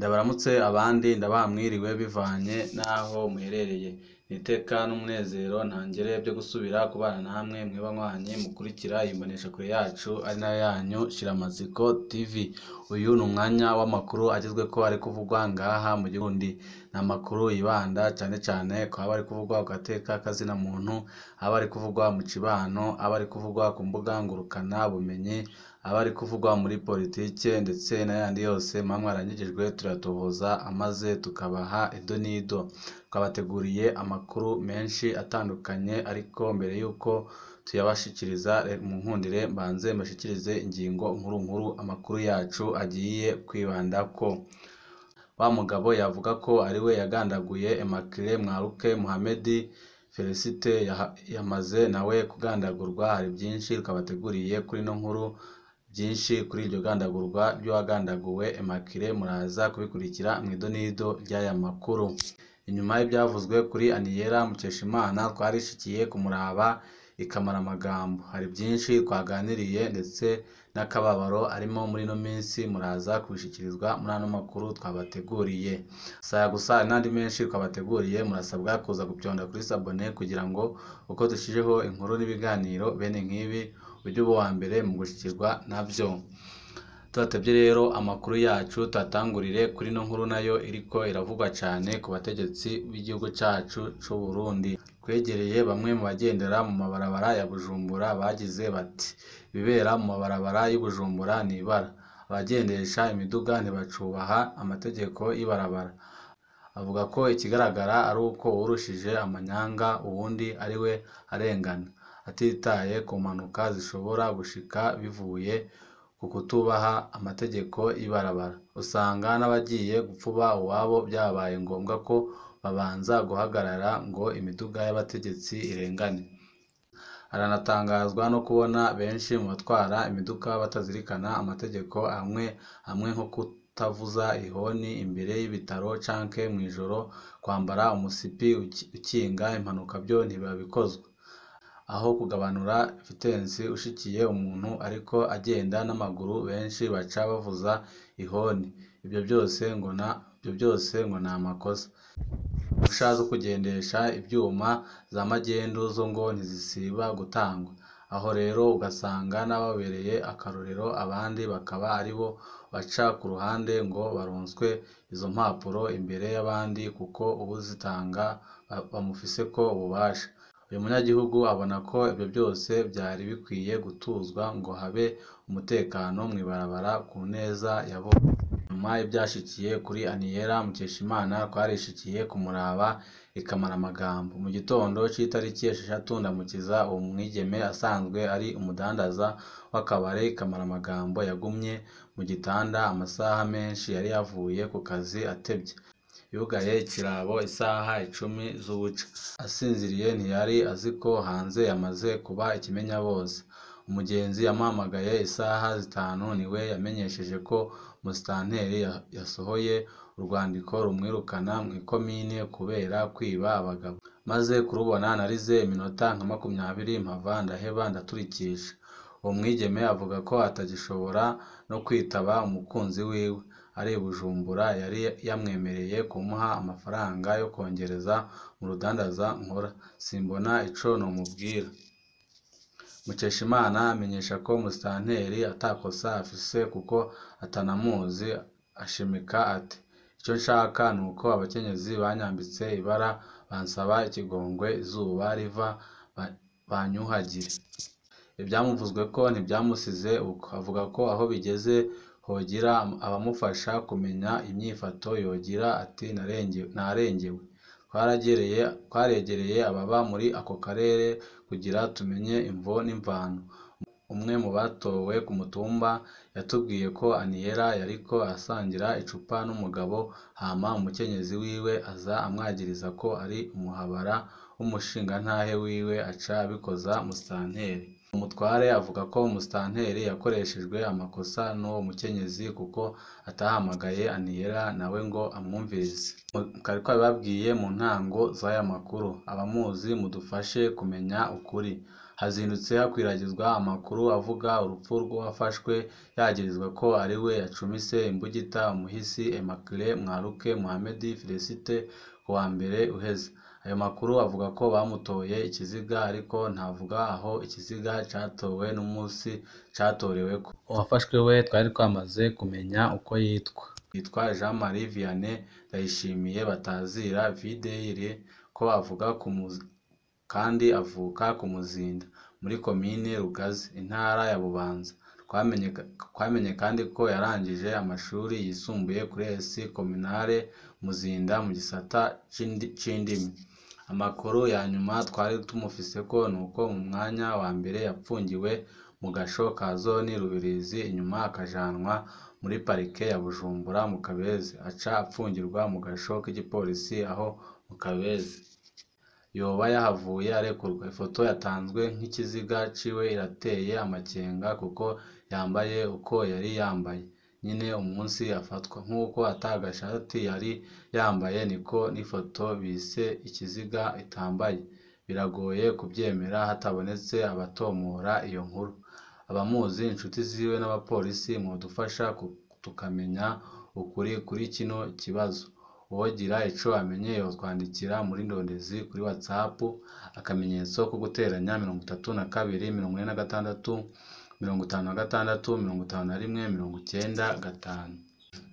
Ndabaramutse abandi ndabaha mwiriwe bivanye n'aho muherereye. Niteka n'umunezero ntangere byo gusubira kubana namwe mweba mwanye mukurikira imboneshakure yacu ari nayo yanyu Shiramatsiko TV. Uyu ni umwanya w'amakuru agezweko ari kuvugwa ngaha mu Burundi. Ni amakuru yibanda cyane cyane ko aba ari kuvugwa ku gateka kazina muntu, aba ari kuvugwa mu kibano, aba ari kuvugwa ku mbuga ngurukana bumenyi, aba ari kuvugwa muri politike ndetse n'ayandi yose mamwe arangijejwe turatohoza amaze tukabaha ido n'ido. Twabateguriye amakuru menshi atandukanye, ariko mbere yuko tuyabashikiriza mu nkundire mbanze mbashikirize ingingo nkuru nkuru amakuru yacu agiye kwibandako. Wa mugabo yavuga ko ariwe yagandaguye Immaculée Mwaruke Mohamed Felicite yamaze nawe kugandagurwa. Hari byinshi twabateguriye kuri no nkuru, byinshi kuri iryo gandagurwa by'uwagandaguwe Immaculée muraza kubikurikira mu idonido ry'aya makuru. Inyuma y'ibyavuzwe kuri Aniella Mukeshimana twarishikiye kumuraba ikamara amagambo. Hari byinshi twaganiriye ndetse n'akababaro arimo muri no minsi muraza kubishikirizwa muri ano makuru twabateguriye. Saya gusa n'andi menshi twabateguriye, murasabwa kuza gupyonda kuri sabone kugira ngo uko dushijeho inkuru n'ibiganiro bene nk'ibi ujye uba wa mbere mu gushikirwa nabyo. Tutatevye rero amakuru yacu tatangurire kuri no nkuru nayo iriko iravugwa cyane ku bategetsi b'igihugu cacu c'u Burundi. Twegereye bamwe mu bagendera mu mabarabara ya Bujumbura bagize bati ibibera mu mabarabara y'Ubujumbura ni ibara, abagendesha imiduga ntibacubaha amategeko y'ibarabara. Avuga ko ikigaragara ari uko urushije amanyanga uwundi ariwe arengana, atitaye ku mpanuka zishobora gushika bivuye ku kutubaha amategeko y'ibarabara. Usanga n'abagiye gupfuba uwabo byabaye ngombwa ko babanza guhagarara ngo imiduga y'abategetsi irengane. Aranatangazwa no kubona benshi mu batwara imiduga batazirikana amategeko amwe nko kutavuza ihoni imbere y'ibitaro canke mw'ijoro, kwambara umusipi ukinga impanuka byo ntibabikozwa. Aho kugabanura vitensi ushikiye umuntu ariko agenda n'amaguru benshi baca bavuza ihoni. Ibyo byose ngo ni amakosa. Impusha zo kugendesha ibyuma za magendu zo ngo ntizisiba gutangwa. Aho rero ugasanga n'ababereye akarorero abandi bakaba aribo baca ku ruhande ngo baronswe izo mpapuro imbere y'abandi kuko ubuzitanga bamufiseko ububasha. Uyu munyagihugu abona ko ibyo byose byari bikwiye gutuzwa ngo habe umutekano mw'ibarabara ku neza yabo. Nyuma y'ibyashikiye kuri Aniella Mukeshimana twarishikiye kumuraba ikamara amagambo. Mu gitondo c'itariki 6 Ndamukiza uwo mwigeme asanzwe ari umudandaza w'akabare ikamara amagambo yagumye mu gitanda amasaha menshi yari yavuye ku kazi atebye. Yugaye ikirabo isaha 10 z'ubuca. Asinziriye ntiyari aziko hanze yamaze kuba ikimenya bose. Umugenzi yamuhamagaye isaha 5 niwe yamenyesheje ko musitanteri yasohoye urwandiko rumwirukana mu ikomine kubera kwiba abagabo. Maze kurubona narize iminota nka 20 mpava ndaheba ndaturikisha. Uwo mwigeme avuga ko atagishobora no kwitaba umukunzi wiwe ari Bujumbura yari yamwemereye kumuha amafaranga yo kongereza mu rudandaza nkora. Simbona ico nomubwira. Mukeshimana amenyesha ko musitanteri atakosa afise kuko atanamuzi. Ashimika ati icyo nshaka nuko abakenyezi banyambitse ibara bansaba ikigongwe izuba riva banyuhagire. Ibyamuvuzwe ko ntibyamusize uko. Avuga ko aho bigeze hogira abamufasha kumenya imyifato yogira. Ati narengewe. Twaregereye ababa muri ako karere kugira tumenye imvo n'imvano. Umwe mu batowe ku mutumba yatubwiye ko Aniella yariko asangira icupa n'umugabo, hama umukenyezi wiwe aza amwagiriza ko ari umuhabara w'umushingantahe wiwe aca abikoza musitanteri. Umutware avuga ko umusitanteri yakoreshejwe amakosa n'uwo mukenyezi kuko atahamagaye Aniela nawe ngo amwumvirize. Kari twabibabwiye mu ntango z'aya makuru, abamuzi mudufashe kumenya ukuri. Hazindutse hakwiragizwa amakuru avuga urupfu rw'uwafashwe yagirizwa ko ari we yacumise imbugita umuhisi Immaculée Mwaruke Mohamed Félicité ku wa mbere uheze. Ayo makuru avuga ko bamutoye ikiziga ariko ntavuga aho ikiziga catowe n'umunsi catoreweko. Uwafashwe we twari twamaze kumenya uko yitwa Jean Marie Vianney Ndayishimiye batazira Videyire ko avuga kandi avuka ku Muzinda muri komine Rugazi intara ya Bubanza. Twamenye kandi ko yarangije amashuri yisumbuye kuri ES Communale Muzinda mu gisata c'indimi. Amakuru ya nyuma twari tumufise ko nuko mu mwanya wa mbere yapfungiwe mu gasho ka zone Rubirizi inyuma akajanwa muri parike ya Bujumbura mu Kabezi aca apfungirwa mu gasho k'igipolisi aho mu Kabezi. Yoba yahavuye arekurwa. Ifoto yatanzwe nk'ikiziga ciwe irateye amakenga kuko yambaye uko yari yambaye nyine umunsi afatwa, nk'uko atagashati yari yambaye niko n'ifoto bise ikiziga itambaye. Biragoye kubyemera hatabonetse abatomora iyo nkuru. Abamuzi, inshuti ziwe n'abapolisi mudufasha tukamenya ukuri kuri kino kibazo. Uwogira ico amenye yotwandikira muri ndondezi kuri WhatsApp akamenyetso ko guteranya 32 46 56 51 95.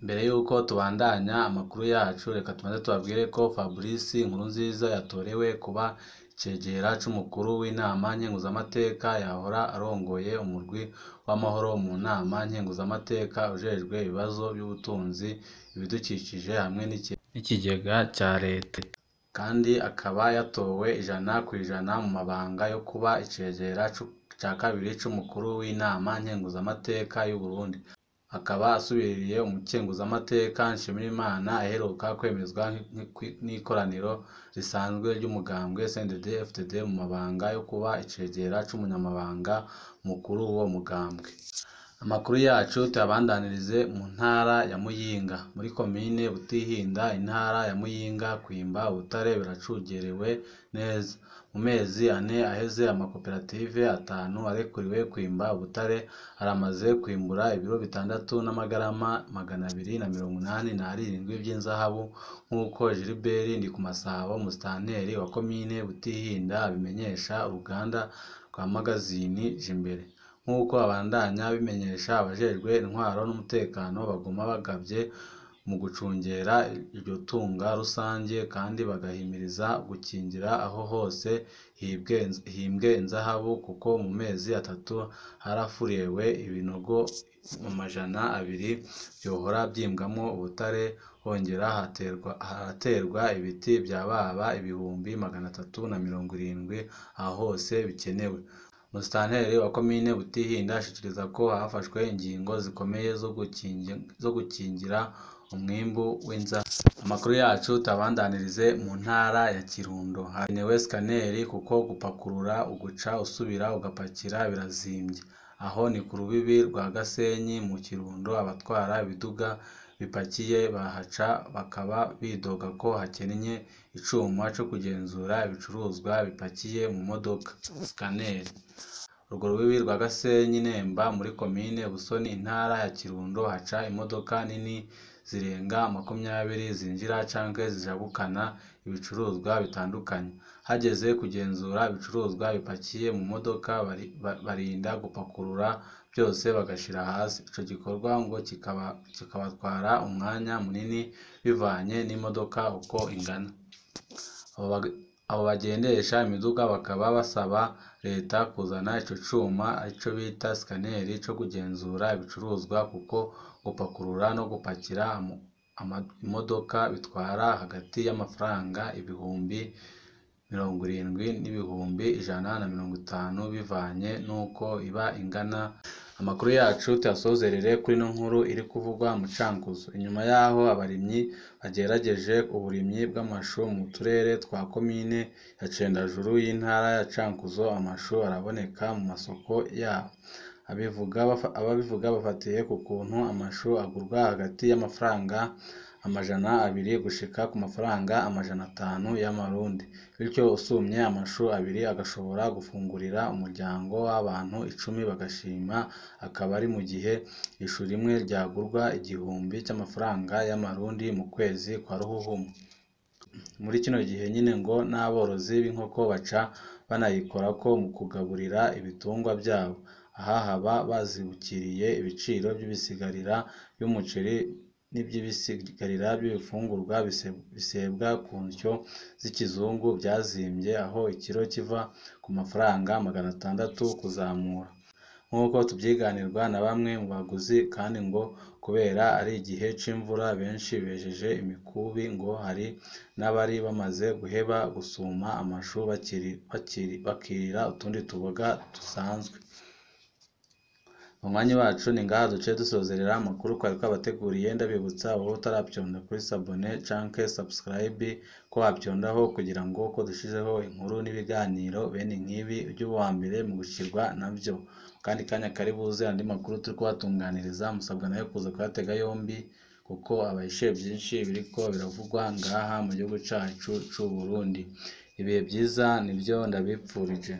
Mbere yuko tubandanya amakuru yacu reka tumaze tubabwire ko Fabrice Nkurunziza yatorewe kuba icegera c'umukuru w'inama nkenguzamateka yahora arongoye umurwi w'amahoro mu nama nkenguzamateka ujejwe ibibazo by'ubutunzi ibidukikije hamwe n'ikigega cya leta, kandi akaba yatowe 100% mu mabanga yo kuba icegera ca kabiri c'umukuru w'inama nkenguzamateka y'u Burundi. Akaba asubiriye umukenguzamateka Nshimirimana aheruka kwemezwa n'ikoraniro risanzwe ry'umugambwe CNDD-FDD mu mabanga yo kuba icegera c'umunyamabanga mukuru w'uwo mugambwe. Amakuru yacu tuyabandanirize mu ntara ya Muyinga muri komine Butihinda intara ya Muyinga. Kwimba ubutare biracugerewe neza. Mu mezi 4 aheze amakoperative 5 arekuriwe kwimba ubutare aramaze kwimbura ibiro 6 n'amagarama 287 by'inzahabu, nk'uko Gilbert Ndikumasabo musitanteri wa komine Butihinda abimenyesha uruganda rwa magazini Jimbere. Nk'uko abandanya bimenyesha abajejwe intwaro n'umutekano baguma bagavye mu gucungera iryo tunga rusange kandi bagahimiriza gukingira aho hose himbwe inzahabu, kuko mu mezi 3 harafuriwe ibinogo 200 byohora byimbwamo ubutare, hongera haraterwa ibiti bya baba 370 aho hose bikenewe. Musitanteri wa komine Butihinda ashikiriza ko hafashwe ingingo zikomeye zo gukingira umwimbu w'inzahabu. Amakuru yacu tabandanirize mu ntara ya Kirundo. Hakenewe scaneri kuko gupakurura uguca usubira ugapakira birazimbye. Aho ni ku rubibi rwa Gasenyi mu Kirundo. Abatwara ibiduga bipakiye bahaca bakaba bidoga ko hakennye icuma cyo kugenzura ibicuruzwa bipakiye mu modoka scaneri. Urwo rubibi rwa Gasenyi Nemba muri komine Busoni intara ya Kirundo haca imodoka nini zirenga 20 zinjira canke zijabukana ibicuruzwa bitandukanye. Hageze kugenzura ibicuruzwa bipakiye mu modoka barinda gupakurura byose bagashira hasi. Ico gikorwa ngo kikabatwara umwanya munini bivanye n'imodoka uko ingana. Abo bagendesha imiduga bakaba basaba leta kuzana ico cuma ico bita scaneri co kugenzura ibicuruzwa, kuko gupakurura no gupakira imodoka bitwara hagati y'amafaranga 70,000 n'ibihumbi 150 bivanye nuko iba ingana. Amakuru yacu tuyasozerere kuri ino nkuru iri kuvugwa mu Cankuzo. Inyuma y'aho abarimyi bagerageje uburimyi bw'amashu mu turere twa komine ya Cendajuru y'intara ya Cankuzo, amashu araboneka mu masoko yabo. Ababivuga bafatiye ku kuntu amashu agurwa hagati y'amafaranga 200 gushika ku mafaranga 500 y'amarundi. Bityo usumye amashu 2 agashobora gufungurira umuryango w'abantu 10 bagashima, akaba ari mu gihe ishu rimwe ryagurwa 1000 cy'amafaranga y'amarundi mu kwezi kwa Ruhuhuma. Muri kino gihe nyine ngo n'aborozi b'inkoko baca banayikorako mu kugaburira ibitungwa byabo. Aha haba bazibukiriye ibiciro by'ibisigarira by'umuceri n'iby'ibisigarira by'ibifungurwa bisebwa ku nsyo z'ikizungu byazimbye, aho ikiro kiva ku mafaranga 600 kuzamura. Nk'uko tubyiganirwa na bamwe mu baguzi, kandi ngo kubera ari igihe c'imvura benshi bejeje imikubi, ngo hari n'abari bamaze guheba gusuma amashu bakirira utundi tuboga dusanzwe. Umwanya wacu ni ngaha duce dusozerera amakuru twari twabateguriye. Ndabibutsa wowe utarabyonda kuri sabone canke subscribe ko wabyondaho kugira ngo ko dushizeho inkuru n'ibiganiro bene nk'ibi ujye uba uwa mbere mu gushyirwa nabyo. Kandi kanya kari buze andi makuru turi kubatunganiriza, musabwa nayo kuza kuyatega yombi kuko abahishe byinshi biriko biravugwa ngaha mu gihugu cacu c'u Burundi. Ibihe byiza nibyo ndabipfurije.